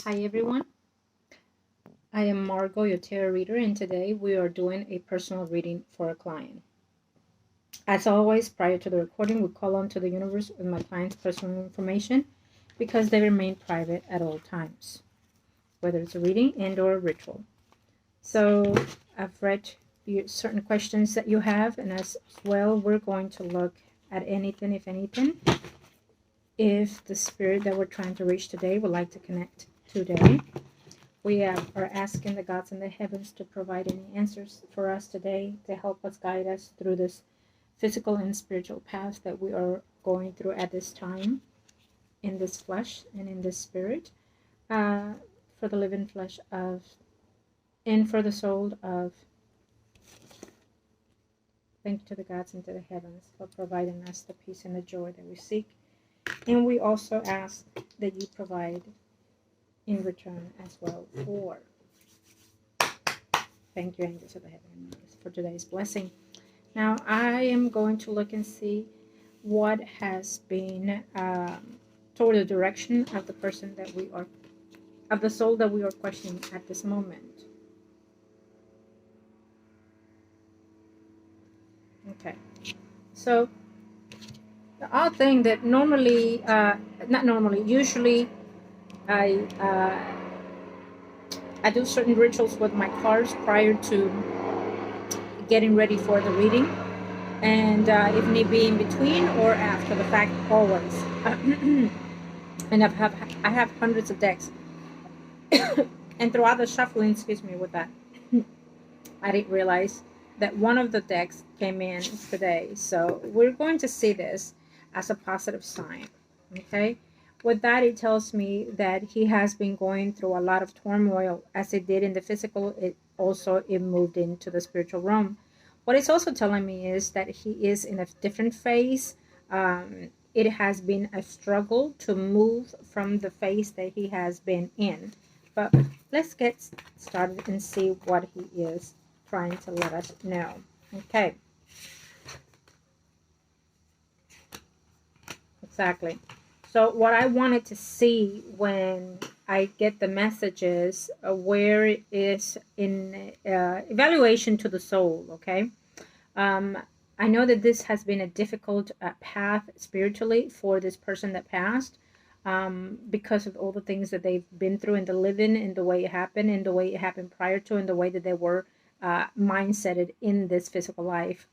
Hi everyone, I am Margot, your tarot reader, and today we are doing a personal reading for a client. As always, prior to the recording, we call on to the universe with my client's personal information because they remain private at all times, whether it's a reading and or a ritual. So I've read certain questions that you have, and as well, we're going to look at anything, if the spirit that we're trying to reach today would like to connect today. We are asking the gods in the heavens to provide any answers for us today to help us guide us through this physical and spiritual path that we are going through at this time in this flesh and in this spirit, for the living flesh of and for the soul of. Thank you to the gods and to the heavens for providing us the peace and the joy that we seek. And we also ask that you provide in return as well for. Thank you, angels of the heaven, for today's blessing. Now I am going to look and see what has been toward the direction of the person that we are, of the soul that we are questioning at this moment. Okay, so the odd thing that normally, usually I do certain rituals with my cards prior to getting ready for the reading, and if need be in between or after the fact, always. And I have hundreds of decks, and throughout the shuffling, excuse me with that, I didn't realize that one of the decks came in today. So we're going to see this as a positive sign. Okay, with that, it tells me that he has been going through a lot of turmoil, as it did in the physical. It moved into the spiritual realm. What it's also telling me is that he is in a different phase. It has been a struggle to move from the phase that he has been in. But let's get started and see what he is trying to let us know. Okay. Exactly. So what I wanted to see when I get the messages, where it is in evaluation to the soul, okay? I know that this has been a difficult path spiritually for this person that passed, because of all the things that they've been through in the living, and the way it happened, and the way it happened prior to, and the way that they were mindseted in this physical life.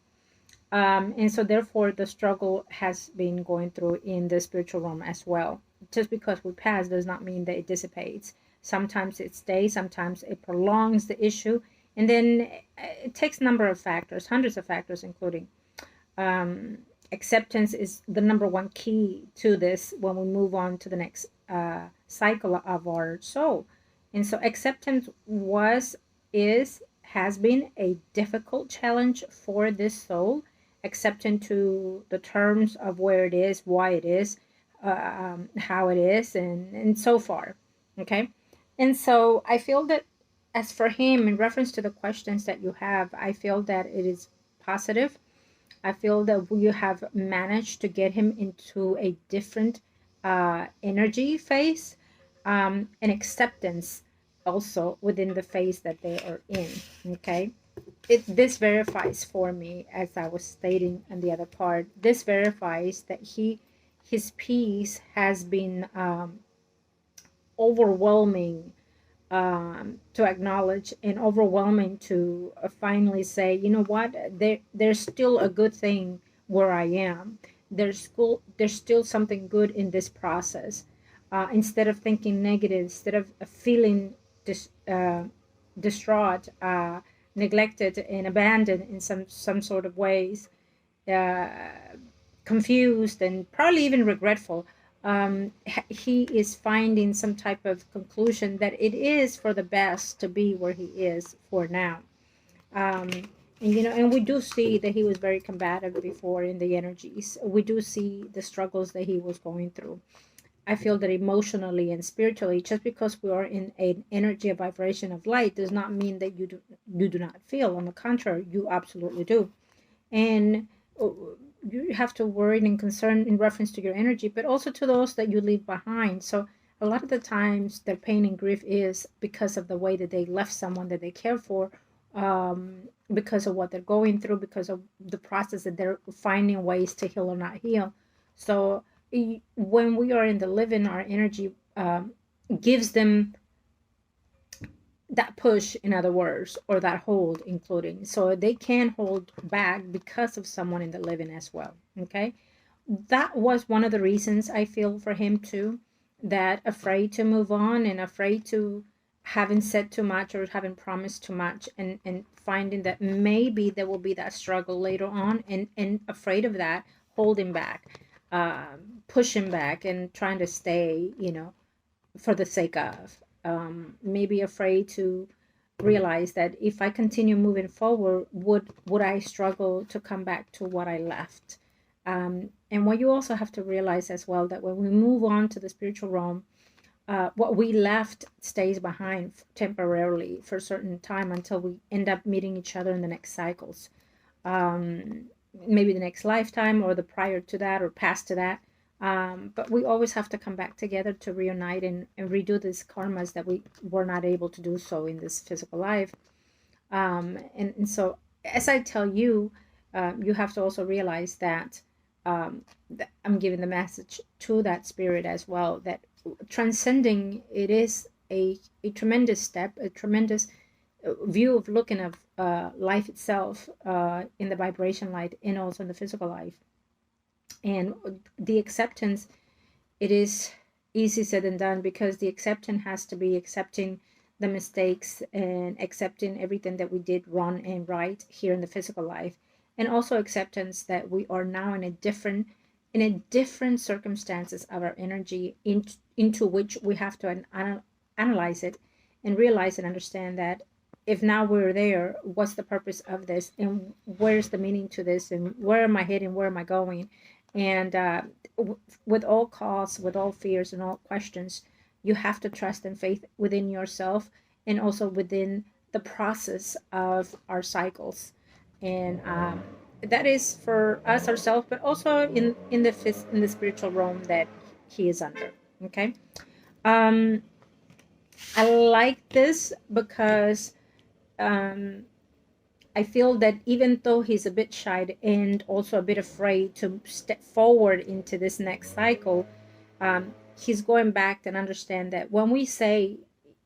And so therefore the struggle has been going through in the spiritual realm as well. Just because we pass does not mean that it dissipates. Sometimes it stays, sometimes it prolongs the issue, and then it takes a number of factors, hundreds of factors, including acceptance is the number one key to this when we move on to the next cycle of our soul. And so acceptance has been a difficult challenge for this soul, accepting to the terms of where it is, why it is, how it is, and so far. Okay. And so I feel that, as for him, in reference to the questions that you have, I feel that it is positive. I feel that we have managed to get him into a different energy phase, and acceptance also within the phase that they are in. Okay. This verifies for me, as I was stating on the other part, this verifies that his peace has been overwhelming, to acknowledge, and overwhelming to finally say, you know what, there's still a good thing where I am. There's still something good in this process. Instead of thinking negative, instead of feeling distraught, neglected and abandoned in some sort of ways, uh, confused and probably even regretful, he is finding some type of conclusion that it is for the best to be where he is for now. And we do see that he was very combative before in the energies. We do see the struggles that he was going through. I feel that emotionally and spiritually, just because we are in an energy, a vibration of light, does not mean that you do not feel. On the contrary, you absolutely do. And you have to worry and concern in reference to your energy, but also to those that you leave behind. So a lot of the times their pain and grief is because of the way that they left someone that they care for, because of what they're going through, because of the process that they're finding ways to heal or not heal. So when we are in the living, our energy gives them that push, in other words, or that hold, including, so they can hold back because of someone in the living as well. Okay, that was one of the reasons I feel for him too, that afraid to move on and afraid to having said too much or having promised too much, and finding that maybe there will be that struggle later on, and afraid of that, holding back, pushing back, and trying to stay, for the sake of, maybe afraid to realize that if I continue moving forward, would I struggle to come back to what I left. And what you also have to realize as well, that when we move on to the spiritual realm, what we left stays behind temporarily for a certain time, until we end up meeting each other in the next cycles, um, maybe the next lifetime, or the prior to that, or past to that. But we always have to come back together to reunite, and redo these karmas that we were not able to do so in this physical life. And so, as I tell you, you have to also realize that I'm giving the message to that spirit as well, that transcending, it is a tremendous step, a tremendous view of looking of life itself, in the vibration light, and also in the physical life. And the acceptance, it is easy said than done, because the acceptance has to be accepting the mistakes, and accepting everything that we did wrong and right here in the physical life, and also acceptance that we are now in a different circumstances of our energy, into which we have to analyze it, and realize and understand that if now we're there, what's the purpose of this, and where's the meaning to this, and where am I heading, where am I going. And with all costs, with all fears and all questions, you have to trust and faith within yourself, and also within the process of our cycles. And that is for us ourselves, but also in the spiritual realm that he is under. Okay. um I like this because um I feel that even though he's a bit shy and also a bit afraid to step forward into this next cycle, he's going back and understand that when we say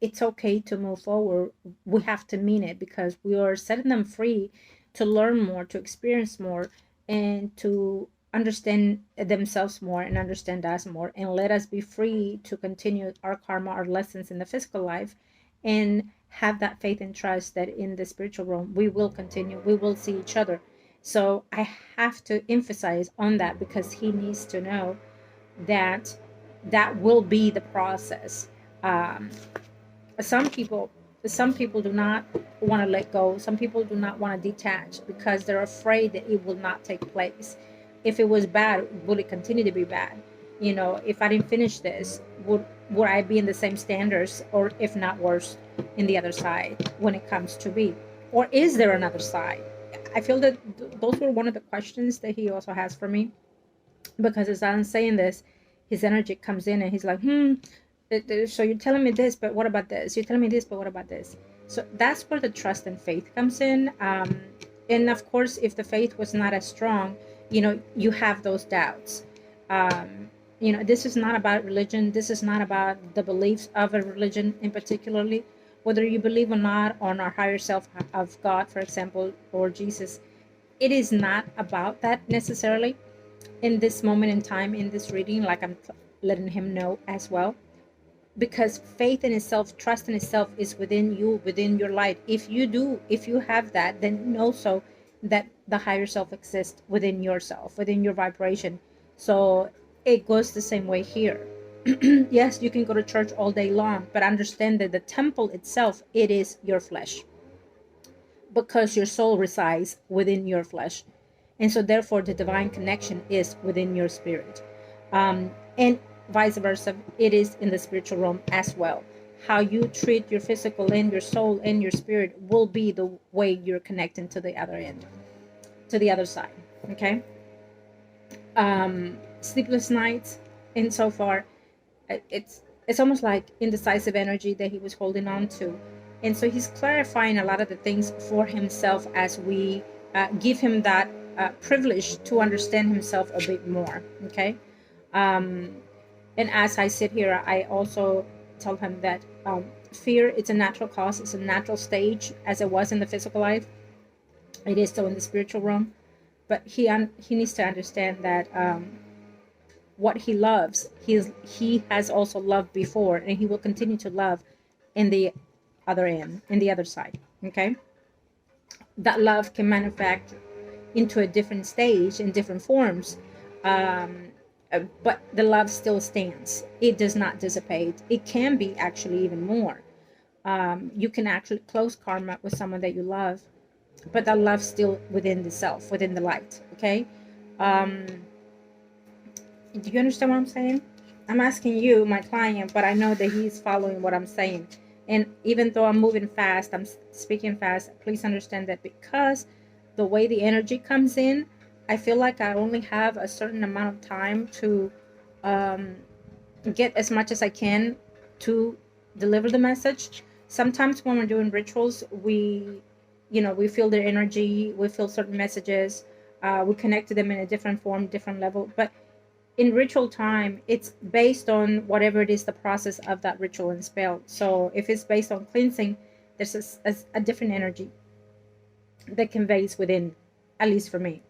it's okay to move forward, we have to mean it, because we are setting them free to learn more, to experience more, and to understand themselves more and understand us more, and let us be free to continue our karma, our lessons in the physical life, and have that faith and trust that in the spiritual realm we will continue, we will see each other. So I have to emphasize on that, because he needs to know that that will be the process. um, some people some people do not want to let go, some people do not want to detach, because they're afraid that it will not take place. If it was bad, would it continue to be bad? If I didn't finish this, would I be in the same standards, or if not worse, in the other side, when it comes to me? Or is there another side? I feel that those were one of the questions that he also has for me, because as I'm saying this, his energy comes in and he's like, so you're telling me this, but what about this? You're telling me this, but what about this? So that's where the trust and faith comes in. And of course, if the faith was not as strong, you have those doubts. This is not about religion. This is not about the beliefs of a religion in particularly, whether you believe or not on our higher self of God, for example, or Jesus. It is not about that necessarily in this moment in time, in this reading, like I'm letting him know as well, because faith in itself, trust in itself, is within you, within your light. If you have that, then know so that the higher self exists within yourself, within your vibration. So it goes the same way here. Yes, you can go to church all day long, but understand that the temple itself, it is your flesh, because your soul resides within your flesh, and so therefore the divine connection is within your spirit. And vice versa, it is in the spiritual realm as well. How you treat your physical and your soul and your spirit will be the way you're connecting to the other end, to the other side. Okay. Sleepless nights, and so far, it's it's almost like indecisive energy that he was holding on to. And so he's clarifying a lot of the things for himself as we give him that privilege to understand himself a bit more. Okay. Um, and as I sit here, I also tell him that fear, it's a natural cause, it's a natural stage, as it was in the physical life. It is so in the spiritual realm. But he needs to understand that what he loves, he has also loved before, and he will continue to love in the other end, in the other side. Okay, that love can manufacture into a different stage in different forms, um, but the love still stands. It does not dissipate. It can be actually even more. You can actually close karma with someone that you love, but that love still within the self, within the light. Okay. um, Do you understand what I'm saying? I'm asking you, my client, but I know that he's following what I'm saying. And even though I'm moving fast, I'm speaking fast, please understand that because the way the energy comes in, I feel like I only have a certain amount of time to um, get as much as I can to deliver the message. Sometimes when we're doing rituals, we feel their energy, we feel certain messages, we connect to them in a different form, different level. But in ritual time, it's based on whatever it is the process of that ritual and spell. So if it's based on cleansing, there's a different energy that conveys within, at least for me.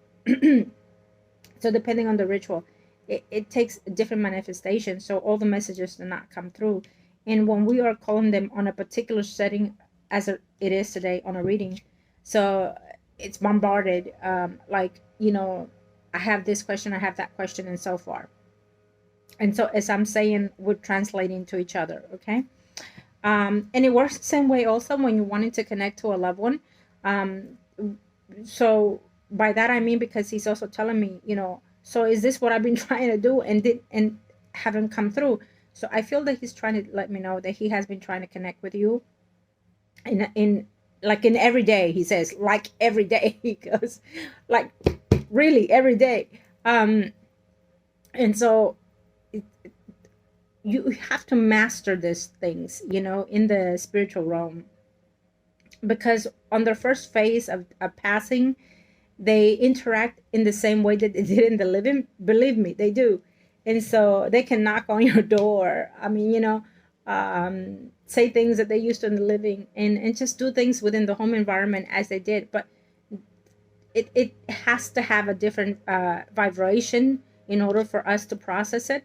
So depending on the ritual, it takes a different manifestation. So all the messages do not come through. And when we are calling them on a particular setting, as it is today on a reading, so it's bombarded, I have this question, I have that question, and so far. And so, as I'm saying, we're translating to each other. Okay. And it works the same way also when you're wanting to connect to a loved one. Um, so by that I mean, because he's also telling me, so is this what I've been trying to do and haven't come through? So I feel that he's trying to let me know that he has been trying to connect with you in like in every day. He says like every day. He goes like really every day. And so you have to master these things, in the spiritual realm, because on their first phase of passing, they interact in the same way that they did in the living. Believe me, they do. And so they can knock on your door. I mean, say things that they used to in the living, and just do things within the home environment as they did. But it has to have a different vibration in order for us to process it.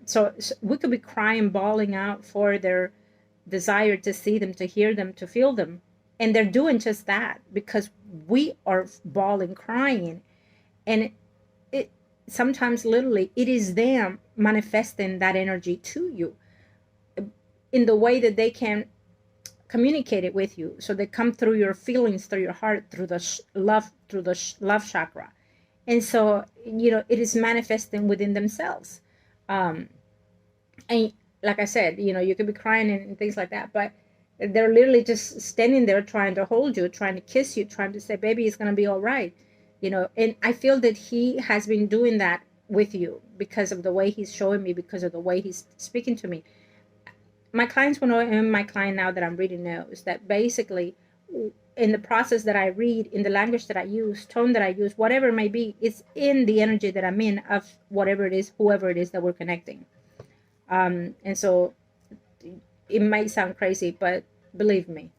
So we could be crying, bawling out for their desire to see them, to hear them, to feel them. And they're doing just that because we are bawling, crying. And it sometimes literally it is them manifesting that energy to you in the way that they can communicate it with you. So they come through your feelings, through your heart, through the love, through the love chakra. And so, it is manifesting within themselves. Um, and like I said, you could be crying and things like that, but they're literally just standing there trying to hold you, trying to kiss you, trying to say, baby, it's going to be all right. And I feel that he has been doing that with you because of the way he's showing me, because of the way he's speaking to me. My clients will know, and my client now that I'm reading knows that basically in the process that I read, in the language that I use, tone that I use, whatever it may be, it's in the energy that I'm in of whatever it is, whoever it is that we're connecting. And so it might sound crazy, but believe me,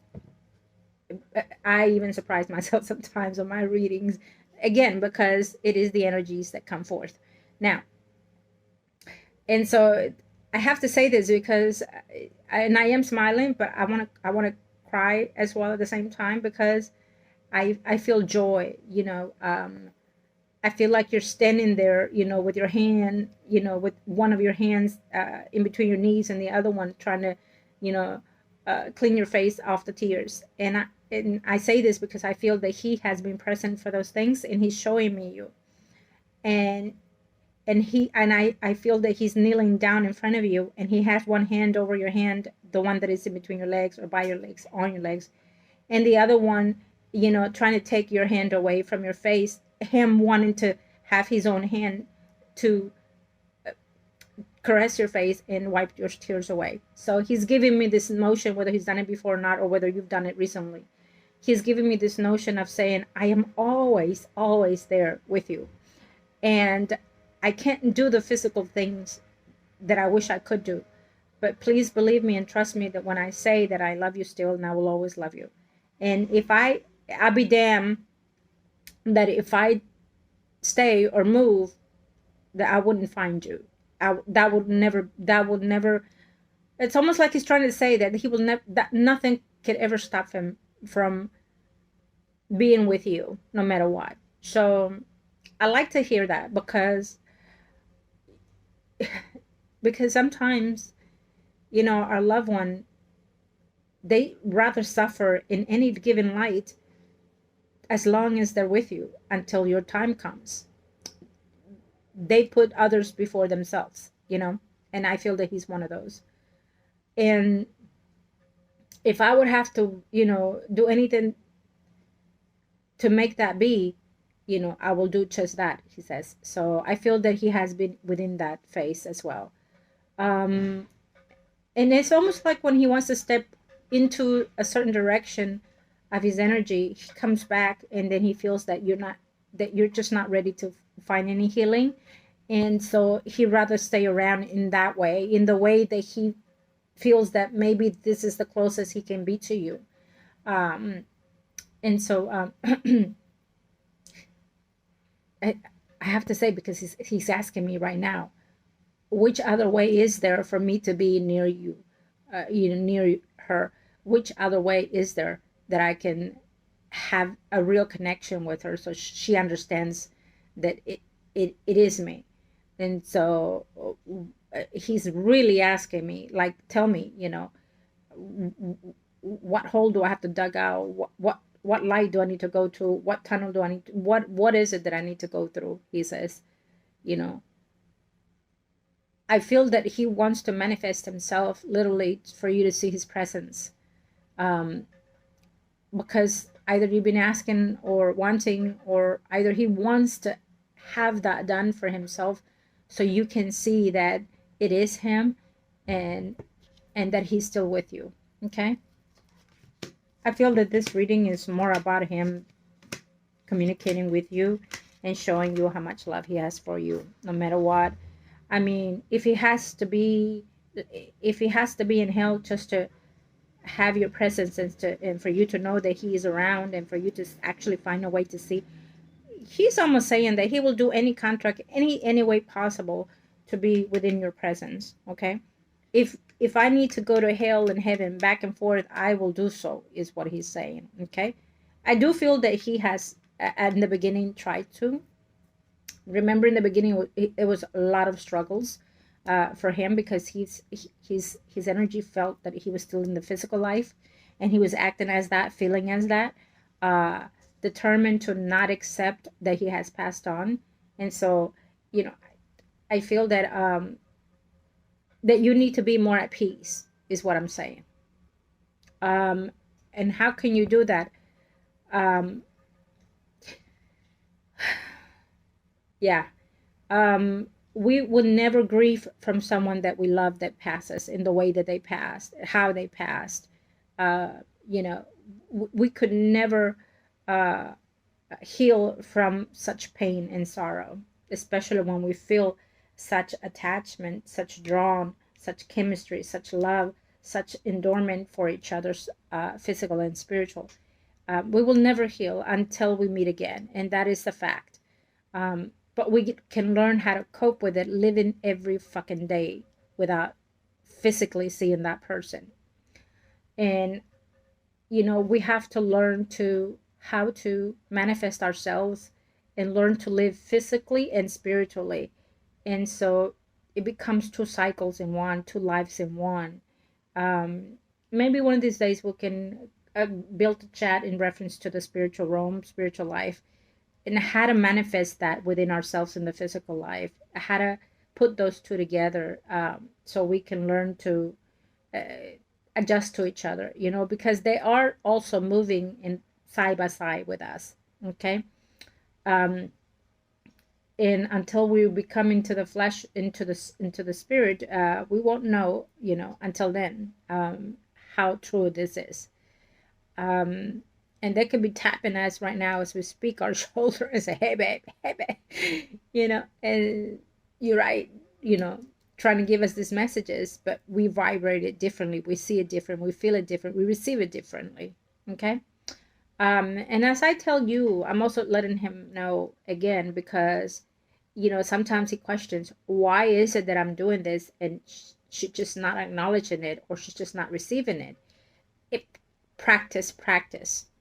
I even surprise myself sometimes on my readings, again, because it is the energies that come forth. Now, and so I have to say this because, and I am smiling, but I want to cry as well at the same time because I feel joy. I feel like you're standing there, with your hand, with one of your hands in between your knees and the other one trying to, you know, clean your face off the tears. And I say this because I feel that he has been present for those things, and he's showing me you. And I feel that he's kneeling down in front of you, and he has one hand over your hand, the one that is in between your legs or by your legs, on your legs, and the other one, trying to take your hand away from your face, him wanting to have his own hand to caress your face and wipe your tears away. So he's giving me this notion, whether he's done it before or not, or whether you've done it recently. He's giving me this notion of saying, I am always, always there with you. And I can't do the physical things that I wish I could do. But please believe me and trust me that when I say that I love you still, and I will always love you. And if I'll be damned that if I stay or move, that I wouldn't find you. That would never, it's almost like he's trying to say that he will never, that nothing could ever stop him from being with you, no matter what. So I like to hear that because sometimes, you know, our loved one, they rather suffer in any given light as long as they're with you until your time comes. They put others before themselves, you know, and I feel that he's one of those. And if I would have to, you know, do anything to make that be, you know, I will do just that, he says. So I feel that he has been within that phase as well. And it's almost like when he wants to step into a certain direction of his energy, he comes back and then he feels that you're just not ready to find any healing. And so he'd rather stay around in that way, in the way that he feels that maybe this is the closest he can be to you. And so I have to say, because he's asking me right now, which other way is there for me to be near you, near her? Which other way is there that I can have a real connection with her, so she understands that it is me? And so he's really asking me, like, tell me, you know, what hole do I have to dig out? What light do I need to go to? What tunnel do I need to, what is it that I need to go through? He says, you know, I feel that he wants to manifest himself literally for you to see his presence. Because either you've been asking or wanting, or either he wants to have that done for himself so you can see that it is him and that he's still with you. Okay? I feel that this reading is more about him communicating with you and showing you how much love he has for you, no matter what. I mean, if he has to be in hell just to have your presence and for you to know that he is around and for you to actually find a way to see, he's almost saying that he will do any contract, any way possible to be within your presence. Okay, if I need to go to hell and heaven back and forth, I will do so, is what he's saying. Okay, I do feel that he has in the beginning tried to. Remember, in the beginning, it was a lot of struggles for him, because his energy felt that he was still in the physical life, and he was acting as that, feeling as that, determined to not accept that he has passed on. And so, you know, I feel that that you need to be more at peace, is what I'm saying. And how can you do that? Yeah. We would never grieve from someone that we love that passes in the way that they passed, how they passed. You know, we could never heal from such pain and sorrow, especially when we feel such attachment, such drawn, such chemistry, such love, such endowment for each other's physical and spiritual. We will never heal until we meet again, and that is the fact. But we can learn how to cope with it, living every fucking day without physically seeing that person. And, you know, we have to learn how to manifest ourselves and learn to live physically and spiritually. And so it becomes two cycles in one, two lives in one. Maybe one of these days we can build a chat in reference to the spiritual realm, spiritual life, and how to manifest that within ourselves in the physical life, how to put those two together, so we can learn to adjust to each other, you know, because they are also moving in side by side with us. Okay. And until we become into the flesh, into the spirit, we won't know, until then, how true this is. um and they could be tapping us right now as we speak our shoulder and say, hey babe, hey babe, and you're right, trying to give us these messages, but we vibrate it differently, we see it different, we feel it different, we receive it differently. Okay. And as I tell you, I'm also letting him know again, because sometimes he questions, why is it that I'm doing this, and she's just not acknowledging it, or she's just not receiving it. It practice.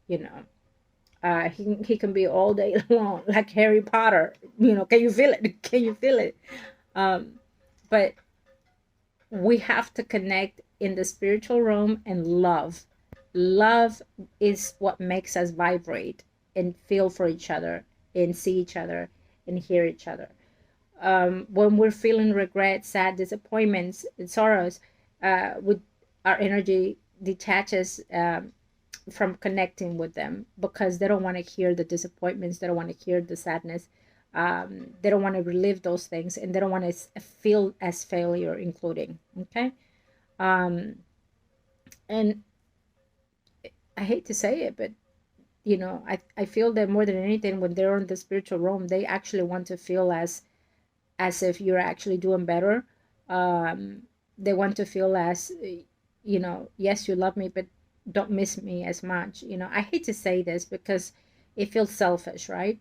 He can be all day long like Harry Potter. Can you feel it? Can you feel it? But we have to connect in the spiritual realm, and love is what makes us vibrate and feel for each other and see each other and hear each other. When we're feeling regret, sad, disappointments, and sorrows, with our energy detaches, from connecting with them, because they don't want to hear the disappointments, they don't want to hear the sadness, they don't want to relive those things, and they don't want to feel as failure, including. Okay. And I hate to say it, but I feel that more than anything, when they're in the spiritual realm, they actually want to feel as if you're actually doing better. They want to feel as, yes, you love me, but don't miss me as much. I hate to say this because it feels selfish, right?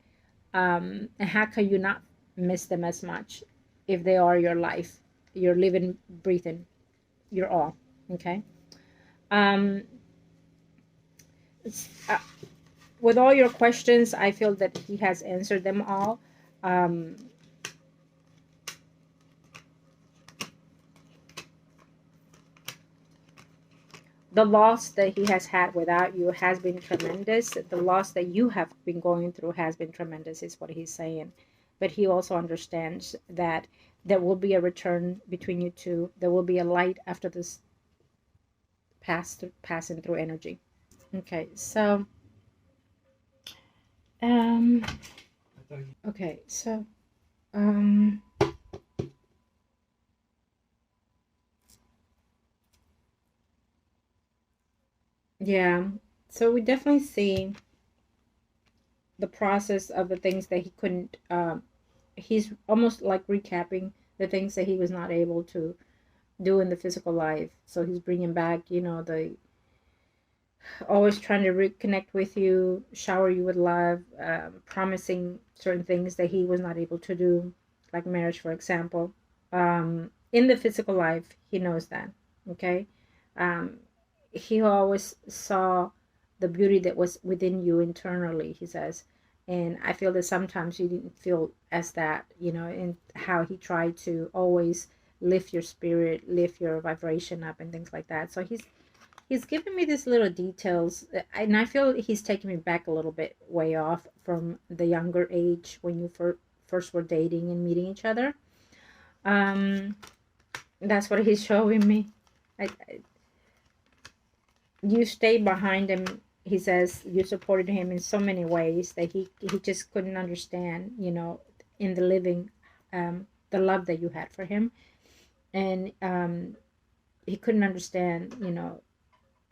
And how can you not miss them as much if they are your life, your living, breathing, your all? Okay. Um, uh, with all your questions, I feel that he has answered them all. Um, the loss that he has had without you has been tremendous. The loss that you have been going through has been tremendous, is what he's saying. But he also understands that there will be a return between you two. There will be a light after this passing through energy. Okay, so um okay, so um yeah. So we definitely see the process of the things that he couldn't, he's almost like recapping the things that he was not able to do in the physical life. So he's bringing back, the always trying to reconnect with you, shower you with love, promising certain things that he was not able to do, like marriage, for example. In the physical life, he knows that. Okay. Um, he always saw the beauty that was within you internally, he says. And I feel that sometimes you didn't feel as that, in how he tried to always lift your spirit, lift your vibration up, and things like that. So he's giving me these little details, and I feel he's taking me back a little bit way off from the younger age when you first were dating and meeting each other. Um, that's what he's showing me. You stayed behind him. He says you supported him in so many ways that he just couldn't understand, in the living, the love that you had for him. And he couldn't understand,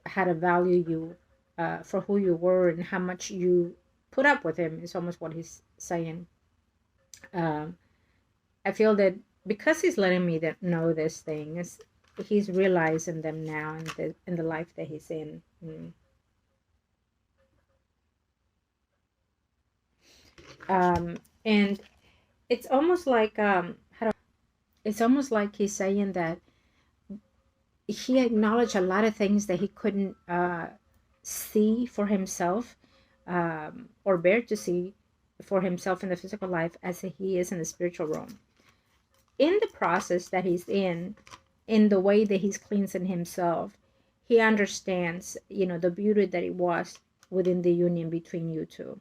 how to value you, for who you were and how much you put up with him, is almost what he's saying. um, I feel that because he's letting me know these things, he's realizing them now in the life that he's in. And it's almost like, it's almost like he's saying that he acknowledged a lot of things that he couldn't, see for himself, or bear to see for himself in the physical life as he is in the spiritual realm. In the process that he's in the way that he's cleansing himself, he understands, the beauty that it was within the union between you two.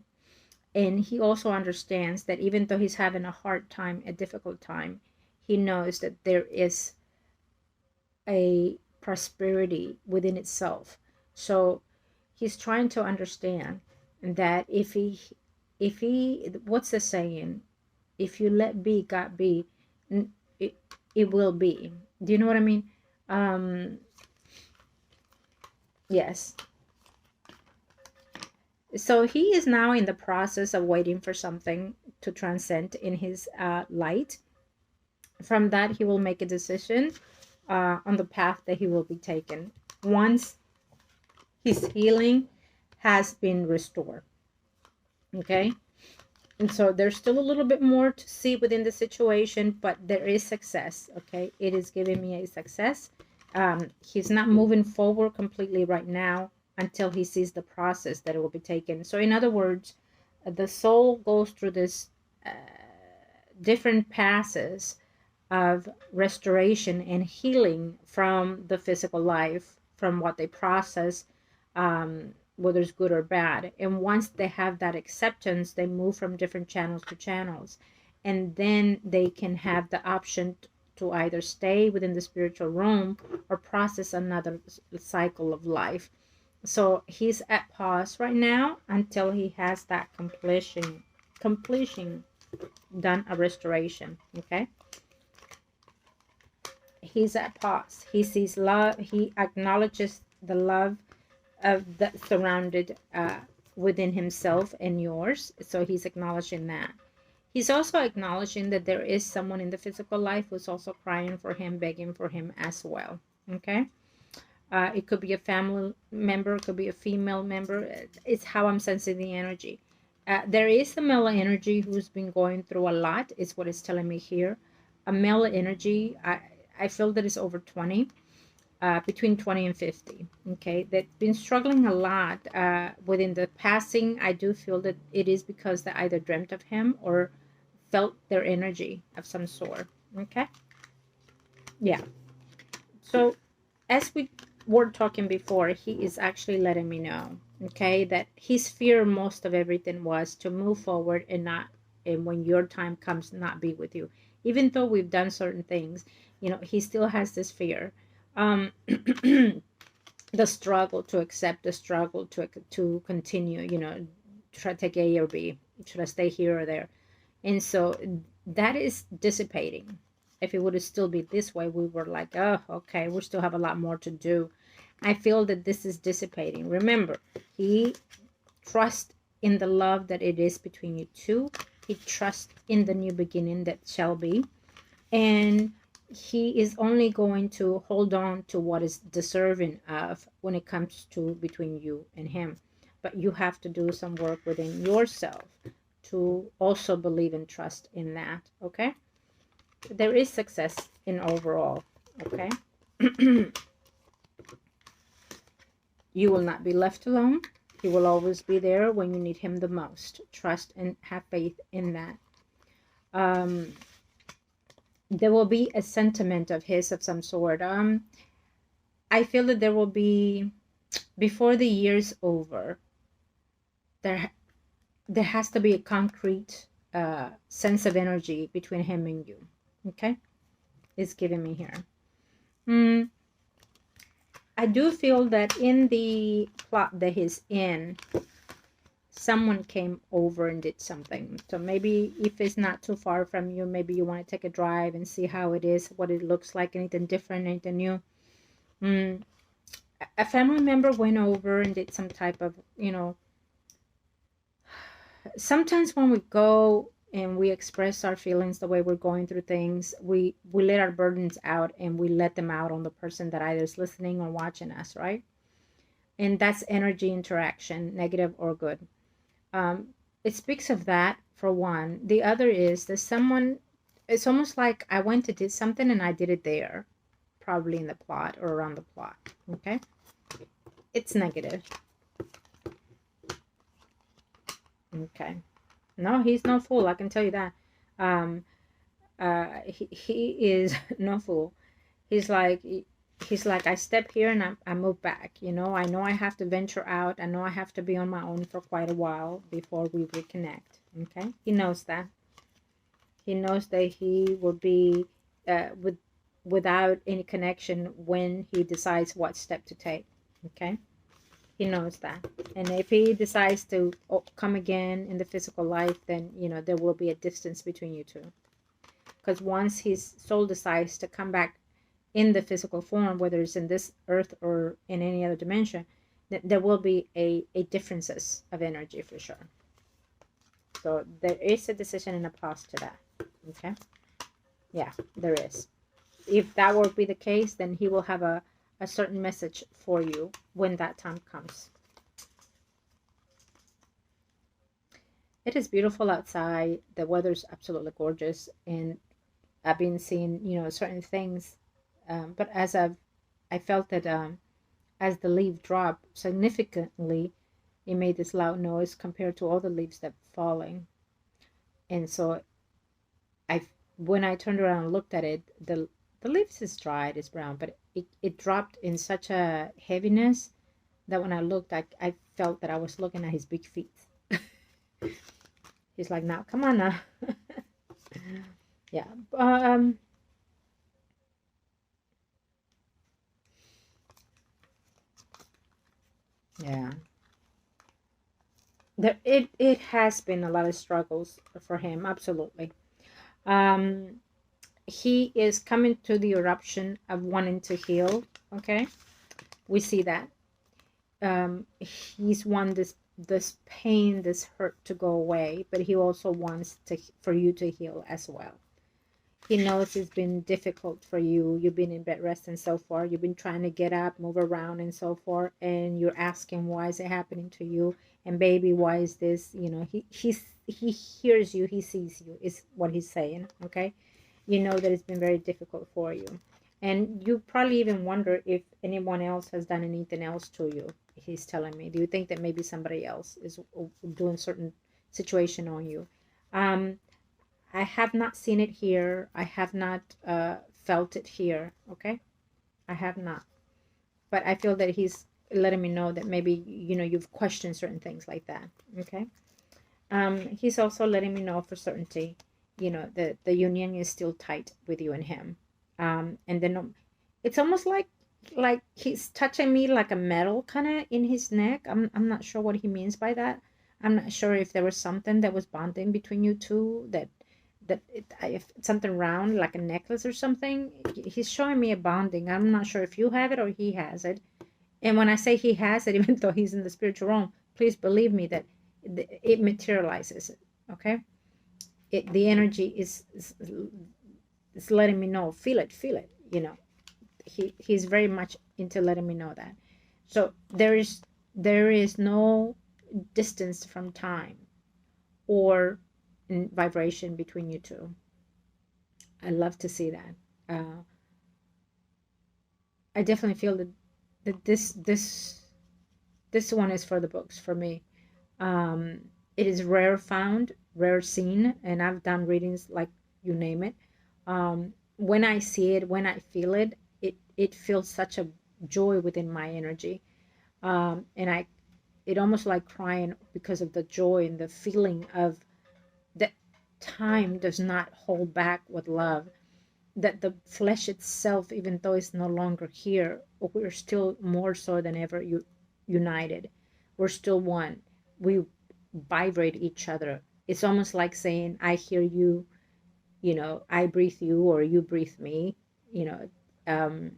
And he also understands that even though he's having a hard time, a difficult time, he knows that there is a prosperity within itself. So he's trying to understand that if he what's the saying, If you let be, God be, it, it will be. Do you know what I mean? Um, yes. So he is now in the process of waiting for something to transcend in his light. From that, he will make a decision on the path that he will be taken once his healing has been restored. Okay. And so there's still a little bit more to see within the situation, but there is success. Okay. It is giving me a success. He's not moving forward completely right now until he sees the process that it will be taken. So in other words, the soul goes through this uh, different passes of restoration and healing from the physical life, from what they process, whether it's good or bad. And once they have that acceptance, they move from different channels to channels. And then they can have the option to either stay within the spiritual realm or process another cycle of life. So he's at pause right now until he has that completion done, a restoration. Okay. He's at pause. He sees love. He acknowledges the love of that surrounded within himself and yours. So he's acknowledging that. He's also acknowledging that there is someone in the physical life who's also crying for him, begging for him as well. Okay. It could be a family member, it could be a female member. It's how I'm sensing the energy. There is a male energy who's been going through a lot, is what it's telling me here. A male energy, I feel that it's over 20, between 20 and 50. Okay, they've been struggling a lot within the passing. I do feel that it is because they either dreamt of him or felt their energy of some sort. Okay, yeah. So as we were talking before, he is actually letting me know, okay, that his fear most of everything was to move forward and not, and when your time comes, not be with you. Even though we've done certain things, he still has this fear. The struggle to accept, the struggle to continue, try to take A or B, should I stay here or there? And so that is dissipating. If it would still be this way, we were like, oh, okay, we still have a lot more to do. I feel that this is dissipating. Remember, he trusts in the love that it is between you two. He trusts in the new beginning that shall be. And he is only going to hold on to what is deserving of when it comes to between you and him. But you have to do some work within yourself to also believe and trust in that. Okay, there is success in overall. Okay. You will not be left alone. He will always be there when you need him the most. Trust and have faith in that. There will be a sentiment of his of some sort. I feel that there will be, before the year's over, there has to be a concrete sense of energy between him and you. Okay, it's giving me here. I do feel that in the plot that he's in, someone came over and did something. So maybe if it's not too far from you, maybe you want to take a drive and see how it is, what it looks like, anything different, anything new. A family member went over and did some type of, sometimes when we go and we express our feelings the way we're going through things, we let our burdens out and we let them out on the person that either is listening or watching us, right? And that's energy interaction, negative or good. It speaks of that for one. The other is that someone, it's almost like I went to do something and I did it there, probably in the plot or around the plot. Okay, it's negative. Okay, no, he's no fool, I can tell you that. He is no fool. He's like, I step here and I move back. I know I have to venture out. I know I have to be on my own for quite a while before we reconnect. Okay, he knows that. He knows that he will be without any connection when he decides what step to take. Okay, He knows that. And if he decides to come again in the physical life, then, you know, there will be a distance between you two. Because once his soul decides to come back in the physical form, whether it's in this earth or in any other dimension, there will be a differences of energy for sure. So there is a decision and a pause to that. Okay. Yeah, there is. If that will be the case, then he will have a certain message for you when that time comes. It is beautiful outside. The weather's absolutely gorgeous, and I've been seeing, you know, certain things. But I felt that as the leaf dropped significantly, it made this loud noise compared to all the leaves that falling. And so I, when I turned around and looked at it, the leaves is dried, it's brown, but it dropped in such a heaviness that when I looked, I felt that I was looking at his big feet. He's like, now, come on now. Yeah. Yeah. It has been a lot of struggles for him, absolutely. Um, he is coming to the eruption of wanting to heal. Okay, we see that. He's want this pain, this hurt to go away, but he also wants to for you to heal as well. He knows it's been difficult for you. You've been in bed rest and so far. You've been trying to get up, move around and so forth. And you're asking, why is it happening to you? And baby, why is this? You know, he hears you. He sees you is what he's saying. Okay. You know that it's been very difficult for you. And you probably even wonder if anyone else has done anything else to you. He's telling me. Do you think that maybe somebody else is doing certain situation on you? Um, I have not seen it here. I have not felt it here. Okay. I have not. But I feel that he's letting me know that maybe, you know, you've questioned certain things like that. Okay. He's also letting me know for certainty, you know, that the union is still tight with you and him. And then it's almost like he's touching me like a metal kind of in his neck. I'm not sure what he means by that. I'm not sure if there was something that was bonding between you two, if something round like a necklace or something. He's showing me a bonding. I'm not sure if you have it or he has it. And when I say he has it, even though he's in the spiritual realm, please believe me that it materializes. Okay, the energy is letting me know. Feel it. You know, he's very much into letting me know that. So there is no distance from time or vibration between you two. I love to see that. I definitely feel that this one is for the books for me. It is rare found, rare seen, and I've done readings like you name it. When I see it, when I feel it, it feels such a joy within my energy. And it almost like crying because of the joy and the feeling of that time does not hold back with love. That the flesh itself, even though it's no longer here, we're still more so than ever united. We're still one. We vibrate each other. It's almost like saying, I hear you, you know, I breathe you or you breathe me, you know. Um,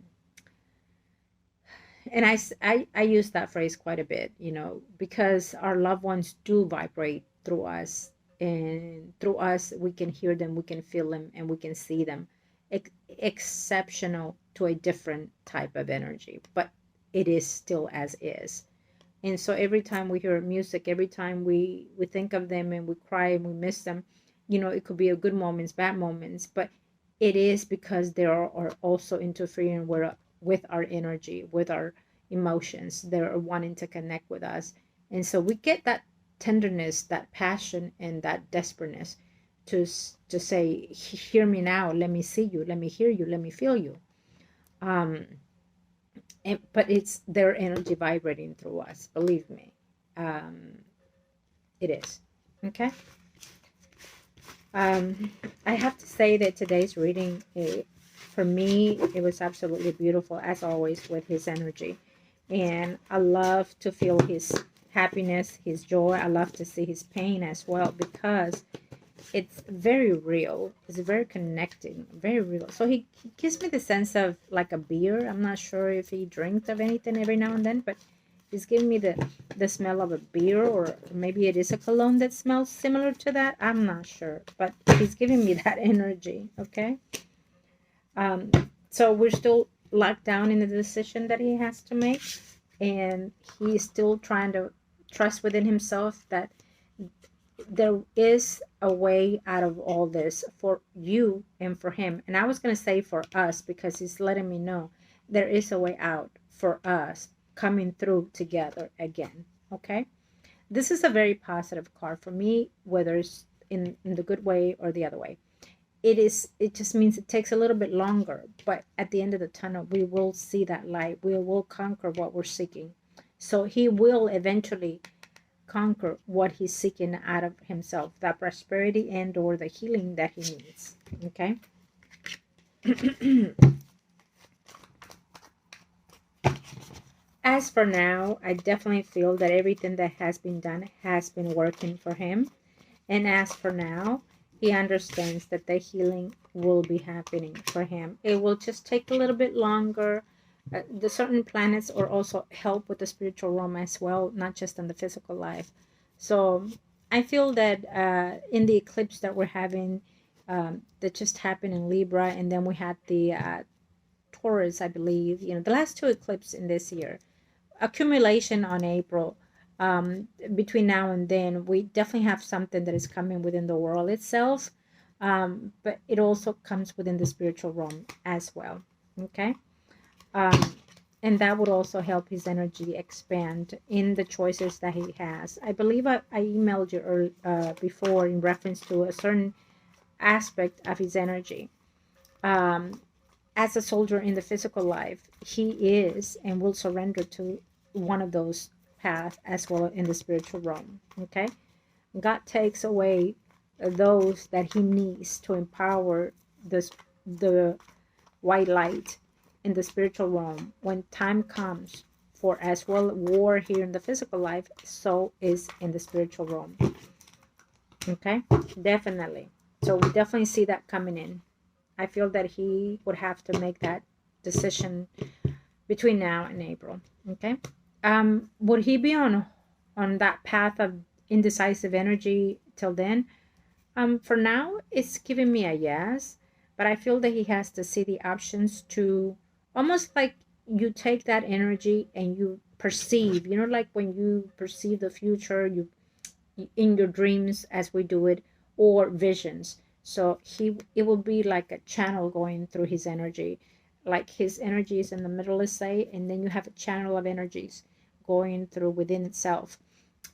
and I use that phrase quite a bit, you know, because our loved ones do vibrate through us. And through us, we can hear them, we can feel them, and we can see them. Exceptional to a different type of energy, but it is still as is. And so every time we hear music, every time we think of them and we cry and we miss them, you know, it could be a good moments, bad moments, but it is because they are also interfering with our energy, with our emotions. They're wanting to connect with us. And so we get that tenderness, that passion, and that desperateness to say, hear me now, let me see you, let me hear you, let me feel you. Um, but it's their energy vibrating through us, believe me. um, it is. Okay. I have to say that today's reading, for me, it was absolutely beautiful, as always, with his energy. And I love to feel his happiness, his joy. I love to see his pain as well, because it's very real. It's very connecting, very real. So he gives me the sense of like a beer. I'm not sure if he drinks of anything every now and then, but he's giving me the smell of a beer, or maybe it is a cologne that smells similar to that. I'm not sure, but he's giving me that energy. Okay. Um, so we're still locked down in the decision that he has to make, and he's still trying to trust within himself that there is a way out of all this for you and for him. And I was going to say for us, because he's letting me know there is a way out for us coming through together again. Okay. This is a very positive card for me, whether it's in the good way or the other way. It just means it takes a little bit longer, but at the end of the tunnel, we will see that light. We will conquer what we're seeking. So he will eventually conquer what he's seeking out of himself, that prosperity and or the healing that he needs. Okay. As for now, I definitely feel that everything that has been done has been working for him. And as for now, he understands that the healing will be happening for him. It will just take a little bit longer. The certain planets are also help with the spiritual realm as well, not just in the physical life. So I feel that in the eclipse that we're having, that just happened in Libra, and then we had the Taurus, I believe, the last two eclipses in this year, accumulation on April. Between now and then, we definitely have something that is coming within the world itself, but it also comes within the spiritual realm as well. Okay. Um, and that would also help his energy expand in the choices that he has. I believe I emailed you before in reference to a certain aspect of his energy. Um, as a soldier in the physical life, he is and will surrender to one of those paths as well in the spiritual realm. Okay. God takes away those that he needs to empower the white light in the spiritual realm when time comes for as well war here in the physical life, so is in the spiritual realm. Okay. Definitely. So we definitely see that coming in. I feel that he would have to make that decision between now and April. Okay. Would he be on that path of indecisive energy till then? For now, it's giving me a yes, but I feel that he has to see the options to almost like you take that energy and you perceive, like when you perceive the future, you in your dreams as we do it, or visions. So it will be like a channel going through his energy, like his energy is in the middle, let's say, and then you have a channel of energies going through within itself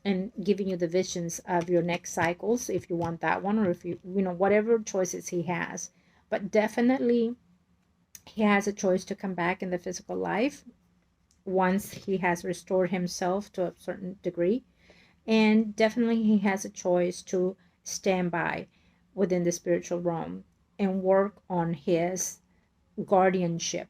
and giving you the visions of your next cycles if you want that one, or if you know whatever choices he has. But definitely he has a choice to come back in the physical life once he has restored himself to a certain degree, and definitely he has a choice to stand by within the spiritual realm and work on his guardianship,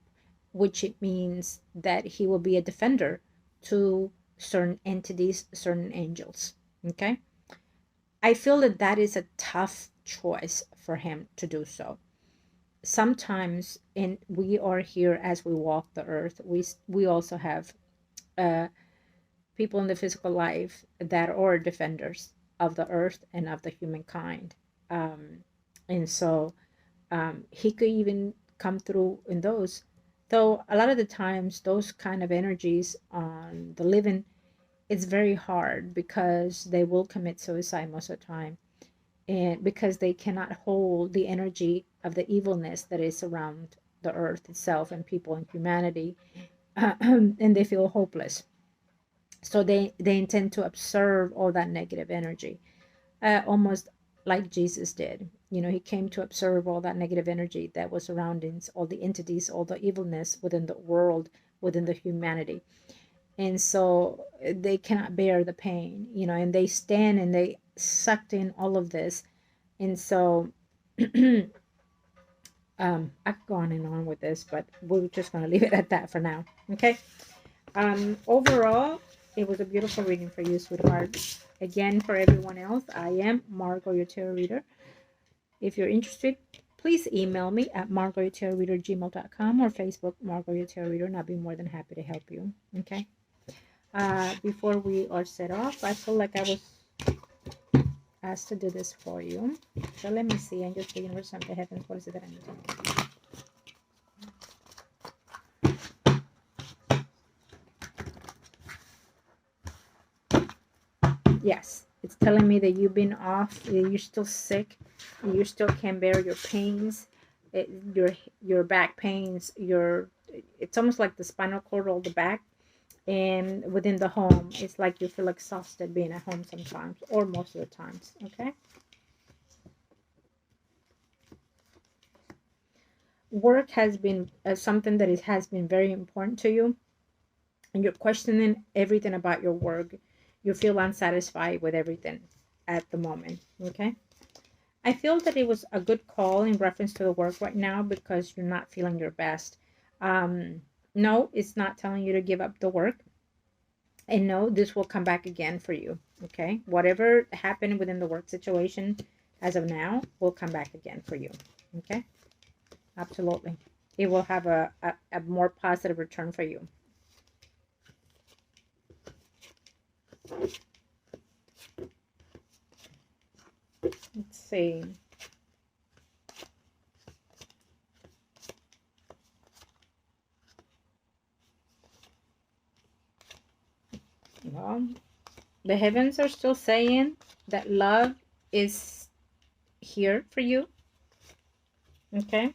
which it means that he will be a defender to certain entities, certain angels. Okay. I feel that that is a tough choice for him to do so. Sometimes, and we are here as we walk the earth, we also have uh, people in the physical life that are defenders of the earth and of the humankind. And so he could even come through in those. Though a lot of the times, those kind of energies on the living, it's very hard because they will commit suicide most of the time, and because they cannot hold the energy of the evilness that is around the earth itself and people and humanity, and they feel hopeless. So they intend to observe all that negative energy, almost like Jesus did. He came to observe all that negative energy that was surroundings, all the entities, all the evilness within the world, within the humanity. And so they cannot bear the pain, and they stand and they sucked in all of this. And so I could go on and on with this, but we're just going to leave it at that for now. Okay. Overall, it was a beautiful reading for you, sweetheart. Again, for everyone else, I am Margot, your tarot reader. If you're interested, please email me at margourtarotreader@gmail.com or Facebook, Margot, your tarot reader, and I'll be more than happy to help you. Okay? Before we are set off, I feel like I was asked to do this for you. So let me see. I'm just looking for something. Heavens, what is it that I need to know? Yes, it's telling me that you've been off, you're still sick, you still can't bear your pains, your back pains, it's almost like the spinal cord or the back, and within the home, it's like you feel exhausted being at home sometimes, or most of the times, okay? Work has been something that has been very important to you, and you're questioning everything about your work. You feel unsatisfied with everything at the moment, okay? I feel that it was a good call in reference to the work right now because you're not feeling your best. No, it's not telling you to give up the work. And no, this will come back again for you. Okay. Whatever happened within the work situation as of now will come back again for you. Okay. Absolutely. It will have a more positive return for you. Let's see. Well, the heavens are still saying that love is here for you. Okay.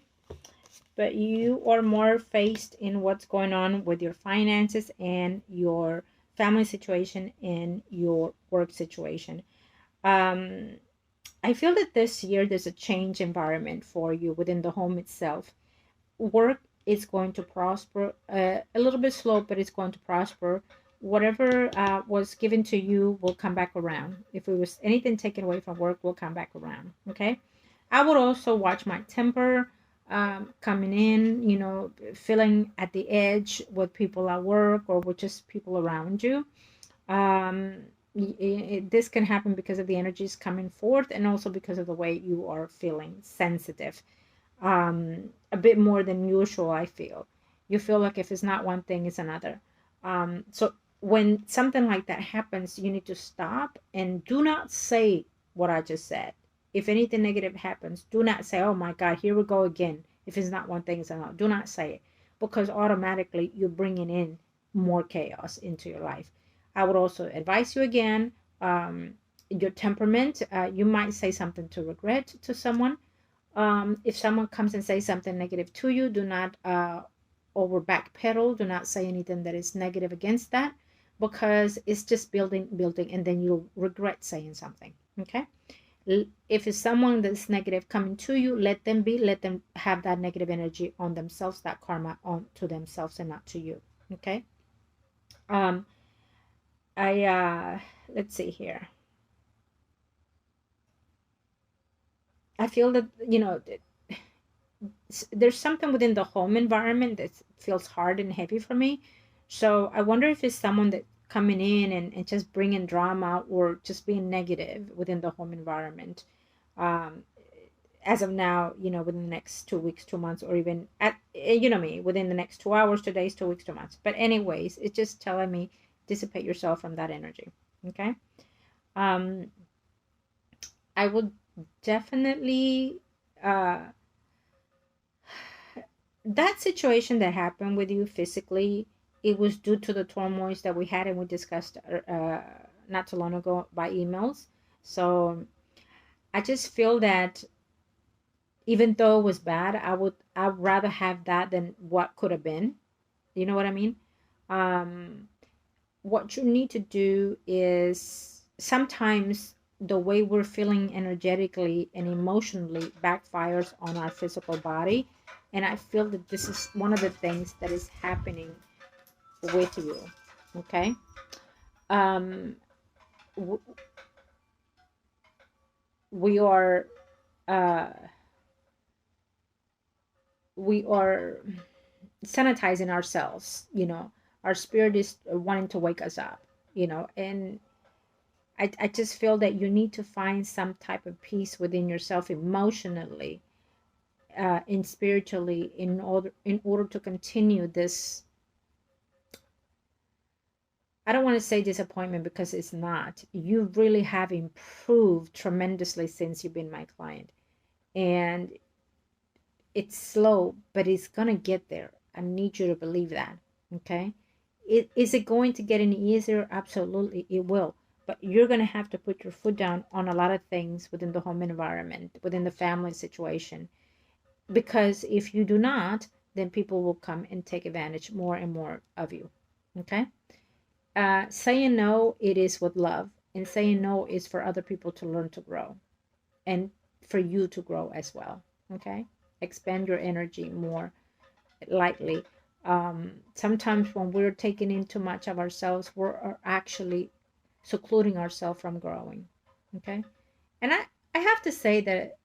But you are more faced in what's going on with your finances and your family situation and your work situation. Um, I feel that this year there's a change environment for you within the home itself. Work is going to prosper a little bit slow, but it's going to prosper. Whatever was given to you will come back around. If it was anything taken away from work, will come back around. Okay. I would also watch my temper coming in, feeling at the edge with people at work or with just people around you. Um, this can happen because of the energies coming forth and also because of the way you are feeling sensitive, a bit more than usual. I feel you feel like if it's not one thing, it's another. So when something like that happens, you need to stop and do not say what I just said. If anything negative happens, do not say, oh my God, here we go again. If it's not one thing, it's another. Do not say it because automatically you're bringing in more chaos into your life. I would also advise you again, your temperament, you might say something to regret to someone. If someone comes and says something negative to you, do not over backpedal. Do not say anything that is negative against that because it's just building, and then you'll regret saying something. Okay. If it's someone that's negative coming to you, let them be. Let them have that negative energy on themselves, that karma on to themselves and not to you. Okay. Um, I let's see here. I feel that there's something within the home environment that feels hard and heavy for me. So I wonder if it's someone that coming in and just bringing drama or just being negative within the home environment. Um, as of now, within the next 2 weeks, 2 months, or even me, within the next 2 hours, 2 days, 2 weeks, 2 months. But anyways, it's just telling me dissipate yourself from that energy. Okay. Um, I would definitely that situation that happened with you physically, it was due to the turmoils that we had and we discussed not too long ago by emails. So I just feel that even though it was bad, I'd rather have that than what could have been. You know what I mean? Um, what you need to do is sometimes the way we're feeling energetically and emotionally backfires on our physical body. And I feel that this is one of the things that is happening with you. Okay. Um, w- we are, uh, we are sanitizing ourselves, our spirit is wanting to wake us up, and I just feel that you need to find some type of peace within yourself emotionally, and spiritually, in order to continue this. I don't want to say disappointment, because it's not. You really have improved tremendously since you've been my client. And it's slow, but it's going to get there. I need you to believe that. Okay. Is it going to get any easier? Absolutely, it will. But you're going to have to put your foot down on a lot of things within the home environment, within the family situation. Because if you do not, then people will come and take advantage more and more of you. Okay. Saying no, it is with love. And saying no is for other people to learn to grow, and for you to grow as well. Okay. Expand your energy more lightly. Sometimes when we're taking in too much of ourselves, we're actually secluding ourselves from growing. Okay. And I have to say that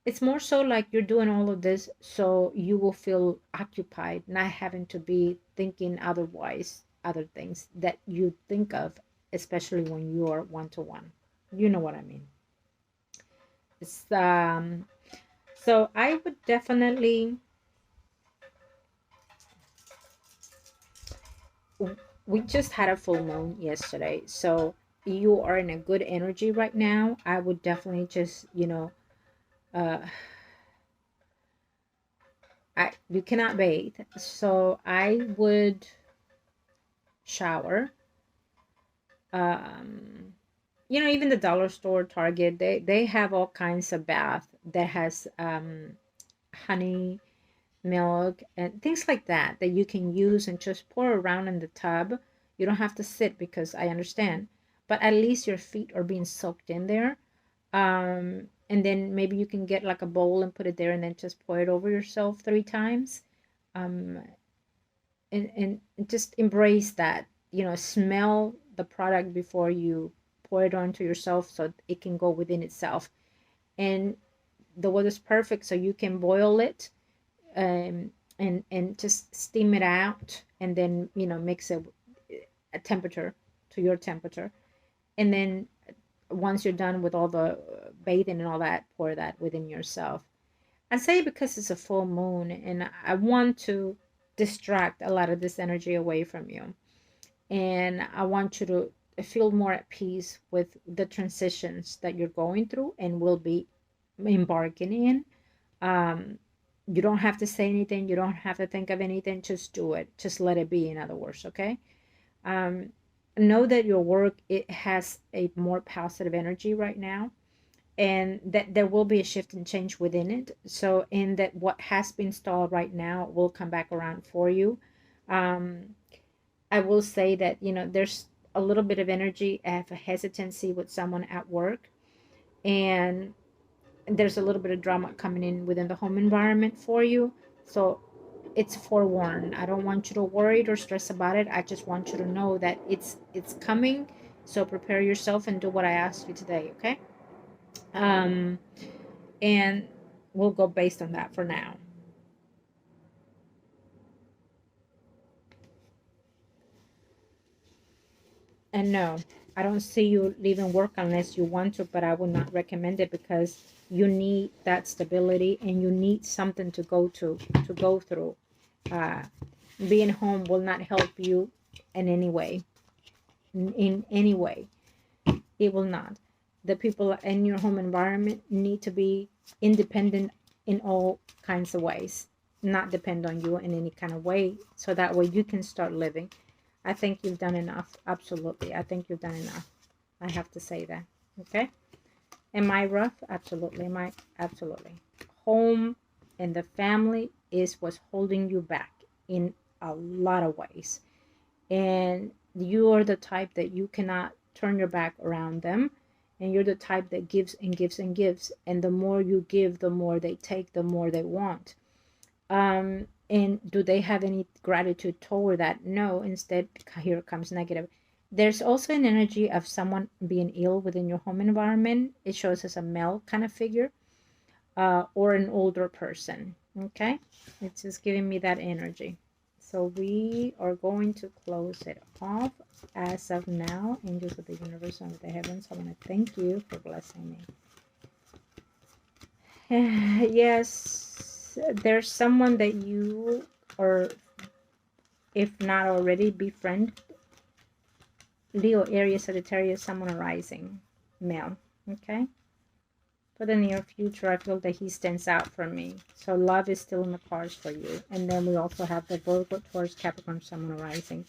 it's more so like you're doing all of this so you will feel occupied, not having to be thinking otherwise, other things that you think of, especially when you are one to one. You know what I mean? It's so I would definitely, we just had a full moon yesterday, so you are in a good energy right now. I would definitely just, uh you cannot bathe, so I would shower. um Even the dollar store, Target, they have all kinds of bath that has honey, milk, and things like that that you can use and just pour around in the tub. You don't have to sit, because I understand, but at least your feet are being soaked in there. And then maybe you can get like a bowl and put it there, and then just pour it over yourself 3 times. um and just embrace that, smell the product before you pour it onto yourself, so it can go within itself. And the water's perfect, so you can boil it, and just steam it out, and then mix it a temperature to your temperature. And then once you're done with all the bathing and all that, pour that within yourself. I say because it's a full moon, and I want to distract a lot of this energy away from you. And I want you to feel more at peace with the transitions that you're going through and will be embarking in. You don't have to say anything. You don't have to think of anything. Just do it. Just let it be, in other words, okay? Um, know that your work, it has a more positive energy right now, and that there will be a shift and change within it. So, in that what has been stalled right now will come back around for you. Um, I will say that, there's a little bit of energy of a hesitancy with someone at work, and there's a little bit of drama coming in within the home environment for you. So it's forewarned. I don't want you to worry or stress about it. I just want you to know that it's coming. So prepare yourself and do what I asked you today, okay? Um, and we'll go based on that for now. And no, I don't see you leaving work unless you want to, but I would not recommend it, because you need that stability and you need something to go through. Uh, Being home will not help you in any way. In any way, it will not. The people in your home environment need to be independent in all kinds of ways, not depend on you in any kind of way, so that way you can start living. I think you've done enough. Absolutely. I think you've done enough. I have to say that. Okay. Am I rough? Absolutely. Am I? Absolutely. Home and the family is what's holding you back in a lot of ways. And you are the type that you cannot turn your back around them. And you're the type that gives and gives and gives. And the more you give, the more they take, the more they want. And do they have any gratitude toward that? No. Instead, here comes negative. There's also an energy of someone being ill within your home environment. It shows as a male kind of figure, or an older person. Okay, it's just giving me that energy. So we are going to close it off as of now. Angels of the universe and of the heavens, I want to thank you for blessing me. Yes, there's someone that you, or if not already, befriend. Leo, Aries, Sagittarius, someone arising, male. Okay. For the near future, I feel that he stands out for me. So love is still in the cards for you. And then we also have the Virgo, Taurus, Capricorn, someone arising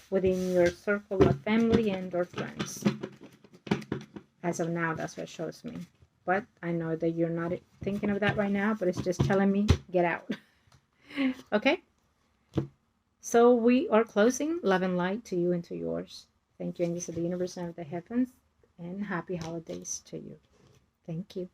within your circle of family and or friends. As of now, that's what shows me. But I know that you're not thinking of that right now, but it's just telling me, get out. Okay? So we are closing. Love and light to you and to yours. Thank you, angels of the universe and of the heavens. And happy holidays to you. Thank you.